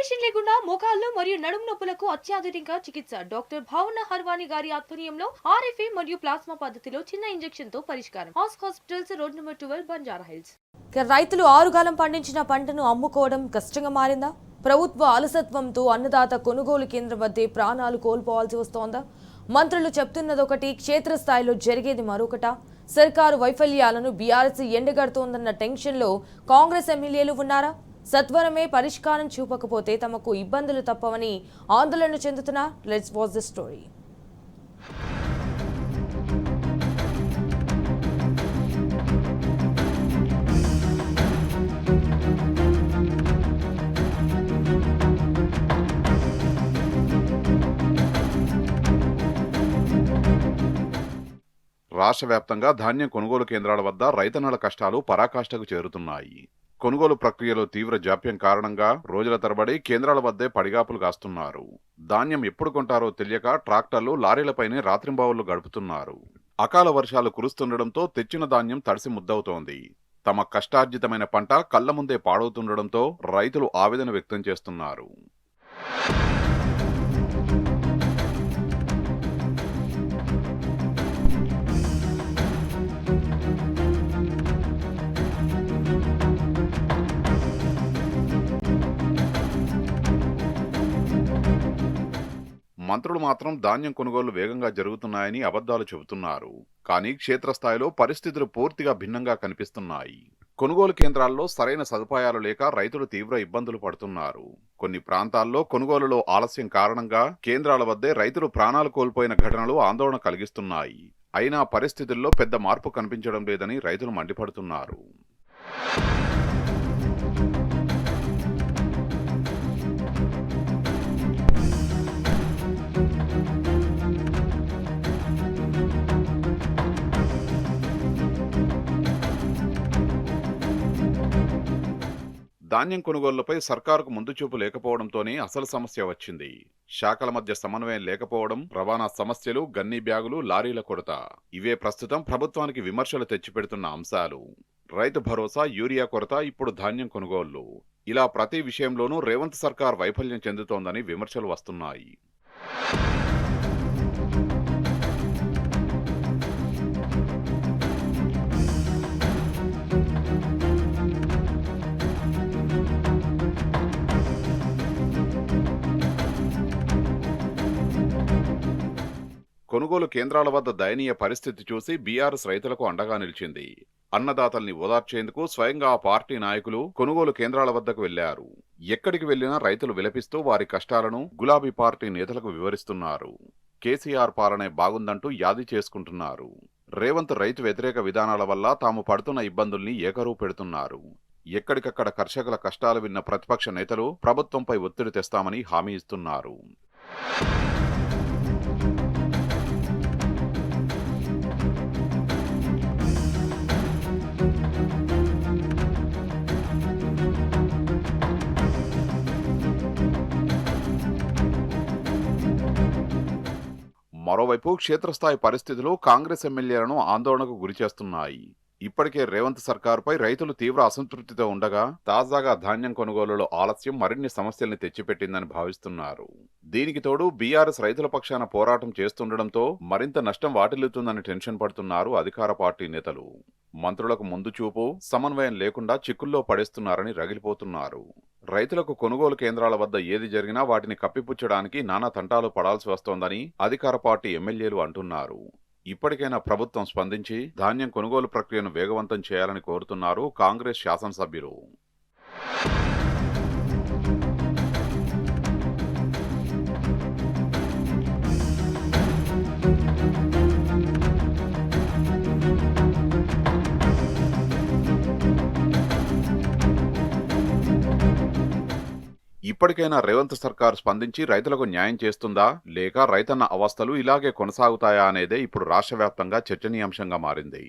Operation లేకుండా మోకాళ్లు మరియు నడుము నొప్పులకు అత్యాధునిక చికిత్స డాక్టర్ భావన హర్వాణి గారి ఆధ్వర్యంలో ఆర్ఎఫ్ఏ మరియు ప్లాస్మా పద్ధతిలో చిన్న ఇంజెక్షన్ తో పరిష్కారం. Hospitals road number 12 Banjara hills. రైతులు ఆరుగాలం పండించిన పంటను అమ్ముకోవడం కష్టంగా మారిందా? ప్రభుత్వ అలసత్వంతో అన్నదాత కొనుగోలు కేంద్రం వద్దే ప్రాణాలు కోల్పోవాల్సి వస్తోందా? మంత్రులు చెప్తున్నదొకటి, క్షేత్రస్థాయిలో జరిగేది మరొకట. సర్కారు వైఫల్యాలను బీఆర్ఎస్ ఎండగడుతోందన్న టెన్షన్లో కాంగ్రెస్ ఎమ్మెల్యేలు ఉన్నారా? సత్వరమే పరిష్కారం చూపకపోతే తమకు ఇబ్బందులు తప్పవని ఆందోళన చెందుతున్నారు. Let's watch the story. రాష్ట్ర వ్యాప్తంగా ధాన్యం కొనుగోలు కేంద్రాల వద్ద రైతన్నల కష్టాలు పరాకాష్ఠకు చేరుతున్నాయి. కొనుగోలు ప్రక్రియలో తీవ్ర జాప్యం కారణంగా రోజుల తరబడి కేంద్రాల వద్దే పడిగాపులు కాస్తున్నారు. ధాన్యం ఎప్పుడు కొంటారో తెలియక ట్రాక్టర్లు లారీలపైనే రాత్రింబావుళ్లు గడుపుతున్నారు. అకాల వర్షాలు కురుస్తుండటంతో తెచ్చిన ధాన్యం తడిసి ముద్దవుతోంది. తమ కష్టార్జితమైన పంట కళ్ల ముందే పాడవుతుండటంతో రైతులు ఆవేదన వ్యక్తం చేస్తున్నారు. మంత్రులు మాత్రం ధాన్యం కొనుగోలు వేగంగా జరుగుతున్నాయని అబద్ధాలు చెబుతున్నారు. కానీ క్షేత్రస్థాయిలో పరిస్థితులు పూర్తిగా భిన్నంగా కనిపిస్తున్నాయి. కొనుగోలు కేంద్రాల్లో సరైన సదుపాయాలు లేక రైతులు తీవ్ర ఇబ్బందులు పడుతున్నారు. కొన్ని ప్రాంతాల్లో కొనుగోలులో ఆలస్యం కారణంగా కేంద్రాల వద్దే రైతులు ప్రాణాలు కోల్పోయిన ఘటనలు ఆందోళన కలిగిస్తున్నాయి. అయినా పరిస్థితుల్లో పెద్ద మార్పు కనిపించడం లేదని రైతులు మండిపడుతున్నారు. ధాన్యం కొనుగోళ్లపై సర్కారుకు ముందు చూపు లేకపోవడంతోనే అసలు సమస్య వచ్చింది. శాఖల మధ్య సమన్వయం లేకపోవడం, రవాణా సమస్యలు, గన్నీ బ్యాగులు, లారీల కొరత ఇవే ప్రస్తుతం ప్రభుత్వానికి విమర్శలు తెచ్చిపెడుతున్న అంశాలు. రైతు భరోసా, యూరియా కొరత, ఇప్పుడు ధాన్యం కొనుగోళ్లు, ఇలా ప్రతి విషయంలోనూ రేవంత్ సర్కార్ వైఫల్యం చెందుతోందని విమర్శలు వస్తున్నాయి. కొనుగోలు కేంద్రాల వద్ద దయనీయ పరిస్థితి చూసి బీఆర్ఎస్ రైతులకు అండగా నిలిచింది. అన్నదాతల్ని ఓదార్చేందుకు స్వయంగా ఆ పార్టీ నాయకులు కొనుగోలు కేంద్రాల వద్దకు వెళ్లారు. ఎక్కడికి వెళ్లినా రైతులు విలపిస్తూ వారి కష్టాలను గులాబీ పార్టీ నేతలకు వివరిస్తున్నారు. కేసీఆర్ పాలనే బాగుందంటూ యాది చేసుకుంటున్నారు. రేవంత్ రైతు వ్యతిరేక విధానాల వల్ల తాము పడుతున్న ఇబ్బందుల్ని ఏకరువు పెడుతున్నారు. ఎక్కడికక్కడ కర్షకుల కష్టాలు విన్న ప్రతిపక్ష నేతలు ప్రభుత్వంపై ఒత్తిడి తెస్తామని హామీ ఇస్తున్నారు. మరోవైపు క్షేత్రస్థాయి పరిస్థితులు కాంగ్రెస్ ఎమ్మెల్యేలను ఆందోళనకు గురిచేస్తున్నాయి. ఇప్పటికే రేవంత్ సర్కారుపై రైతులు తీవ్ర అసంతృప్తితో ఉండగా తాజాగా ధాన్యం కొనుగోలులో ఆలస్యం మరిన్ని సమస్యల్ని తెచ్చిపెట్టిందని భావిస్తున్నారు. దీనికి తోడు బీఆర్ఎస్ రైతుల పక్షాన పోరాటం చేస్తుండటంతో మరింత నష్టం వాటిల్లుతుందని టెన్షన్ పడుతున్నారు అధికార పార్టీ నేతలు. మంత్రులకు ముందు చూపు, సమన్వయం లేకుండా చిక్కుల్లో పడేస్తున్నారని రగిలిపోతున్నారు. రైతులకు కొనుగోలు కేంద్రాల వద్ద ఏది జరిగినా వాటిని కప్పిపుచ్చడానికి నానా తంటాలు పడాల్సి వస్తోందని అధికార పార్టీ ఎమ్మెల్యేలు అంటున్నారు. ఇప్పటికైనా ప్రభుత్వం స్పందించి ధాన్యం కొనుగోలు ప్రక్రియను వేగవంతం చేయాలని కోరుతున్నారు కాంగ్రెస్ శాసనసభ్యులు. ఇప్పటికైనా రేవంత్ సర్కార్ స్పందించి రైతులకు న్యాయం చేస్తుందా, లేక రైతన్న అవస్థలు ఇలాగే కొనసాగుతాయా అనేదే ఇప్పుడు రాష్ట్ర వ్యాప్తంగా చర్చనీయాంశంగా మారింది.